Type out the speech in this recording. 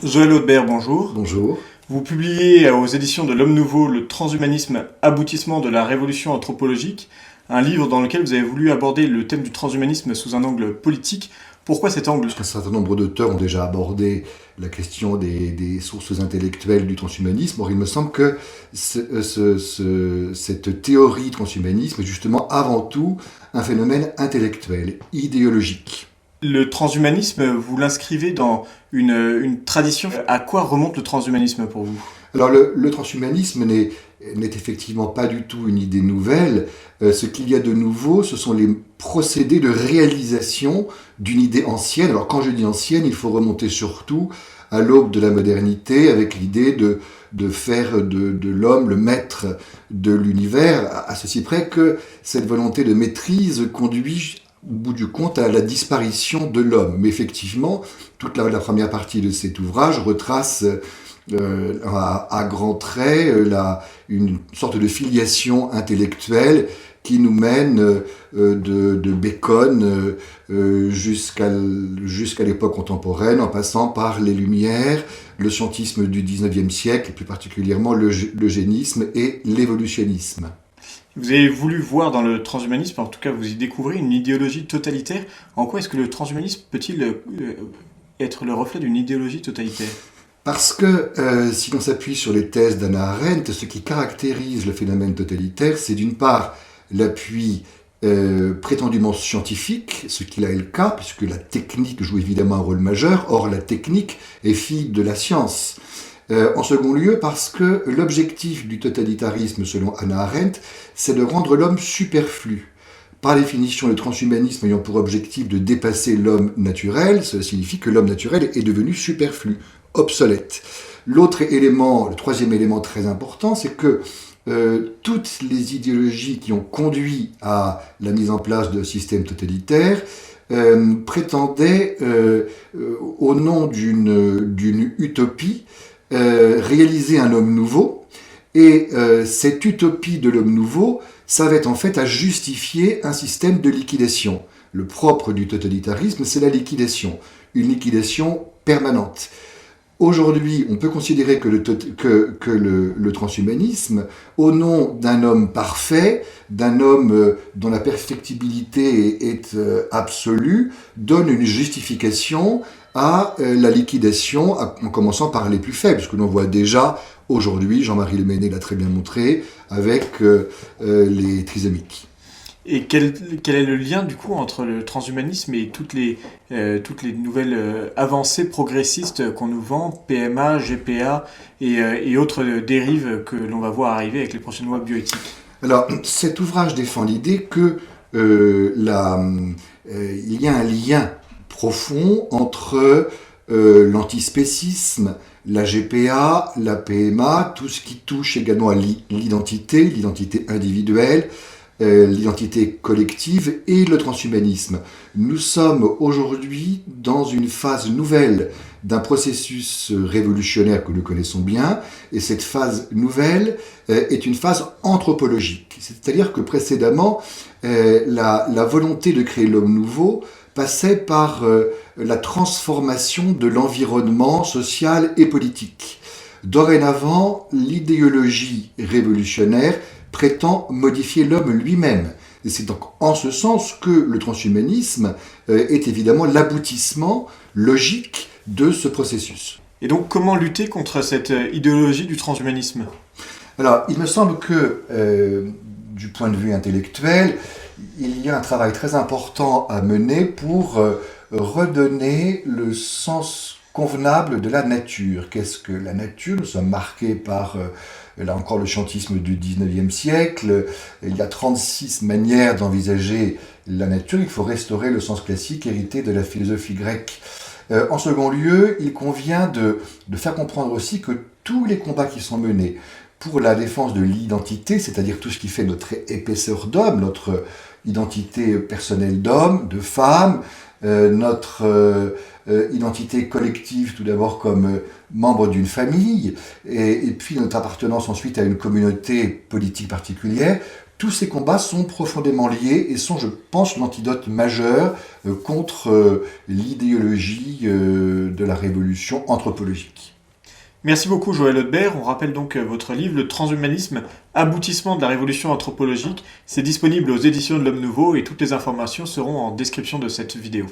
Joël Audebert, bonjour. Bonjour. Vous publiez aux éditions de l'Homme Nouveau Le transhumanisme, aboutissement de la révolution anthropologique, un livre dans lequel vous avez voulu aborder le thème du transhumanisme sous un angle politique. Pourquoi cet angle? Un certain nombre d'auteurs ont déjà abordé la question des sources intellectuelles du transhumanisme. Or, il me semble que cette théorie transhumanisme est justement avant tout un phénomène intellectuel, idéologique. Le transhumanisme, vous l'inscrivez dans une tradition. À quoi remonte le transhumanisme pour vous? Alors, le transhumanisme n'est effectivement pas du tout une idée nouvelle. Ce qu'il y a de nouveau, ce sont les procédés de réalisation d'une idée ancienne. Alors, quand je dis ancienne, il faut remonter surtout à l'aube de la modernité, avec l'idée de faire de l'homme le maître de l'univers, à ceci près que cette volonté de maîtrise conduit au bout du compte à la disparition de l'homme. Mais effectivement, toute la première partie de cet ouvrage retrace à grands traits une sorte de filiation intellectuelle qui nous mène de Bacon jusqu'à l'époque contemporaine, en passant par les Lumières, le scientisme du 19e siècle, et plus particulièrement l'eugénisme et l'évolutionnisme. Vous avez voulu voir dans le transhumanisme, en tout cas vous y découvrez une idéologie totalitaire. En quoi est-ce que le transhumanisme peut-il être le reflet d'une idéologie totalitaire? Parce que si l'on s'appuie sur les thèses d'Hannah Arendt, ce qui caractérise le phénomène totalitaire, c'est d'une part l'appui prétendument scientifique, ce qui là est le cas, puisque la technique joue évidemment un rôle majeur. Or, la technique est fille de la science. En second lieu, parce que l'objectif du totalitarisme, selon Hannah Arendt, c'est de rendre l'homme superflu. Par définition, le transhumanisme ayant pour objectif de dépasser l'homme naturel, cela signifie que l'homme naturel est devenu superflu, obsolète. L'autre élément, le troisième élément très important, c'est que toutes les idéologies qui ont conduit à la mise en place de systèmes totalitaires prétendaient, au nom d'une utopie, réaliser un homme nouveau, et cette utopie de l'homme nouveau servait en fait à justifier un système de liquidation. Le propre du totalitarisme, c'est la liquidation, une liquidation permanente. Aujourd'hui, on peut considérer que le transhumanisme, au nom d'un homme parfait, d'un homme dont la perfectibilité est absolue, donne une justification à la liquidation, en commençant par les plus faibles, ce que l'on voit déjà aujourd'hui, Jean-Marie Le Mennet l'a très bien montré, avec les trisomiques. Et quel est le lien du coup entre le transhumanisme et toutes les nouvelles avancées progressistes qu'on nous vend, PMA, GPA et autres dérives que l'on va voir arriver avec les prochaines lois bioéthiques? Alors, cet ouvrage défend l'idée que il y a un lien profond entre l'antispécisme, la GPA, la PMA, tout ce qui touche également à l'identité individuelle, l'identité collective et le transhumanisme. Nous sommes aujourd'hui dans une phase nouvelle d'un processus révolutionnaire que nous connaissons bien, et cette phase nouvelle est une phase anthropologique. C'est-à-dire que précédemment, la volonté de créer l'homme nouveau passait par la transformation de l'environnement social et politique. Dorénavant, l'idéologie révolutionnaire prétend modifier l'homme lui-même. Et c'est donc en ce sens que le transhumanisme est évidemment l'aboutissement logique de ce processus. Et donc comment lutter contre cette idéologie du transhumanisme? Alors, il me semble que, du point de vue intellectuel, il y a un travail très important à mener pour redonner le sens convenable de la nature. Qu'est-ce que la nature? Nous sommes marqués par, là encore, le scientisme du 19e siècle. Il y a 36 manières d'envisager la nature. Il faut restaurer le sens classique hérité de la philosophie grecque. En second lieu, il convient de faire comprendre aussi que tous les combats qui sont menés pour la défense de l'identité, c'est-à-dire tout ce qui fait notre épaisseur d'homme, notre identité personnelle d'homme, de femme, notre identité collective tout d'abord comme membre d'une famille, et puis notre appartenance ensuite à une communauté politique particulière, Tous ces combats sont profondément liés et sont, je pense, l'antidote majeur contre l'idéologie de la révolution anthropologique. Merci beaucoup Joël Audebert. On rappelle donc votre livre Le transhumanisme, aboutissement de la révolution anthropologique. C'est disponible aux éditions de l'Homme Nouveau et toutes les informations seront en description de cette vidéo.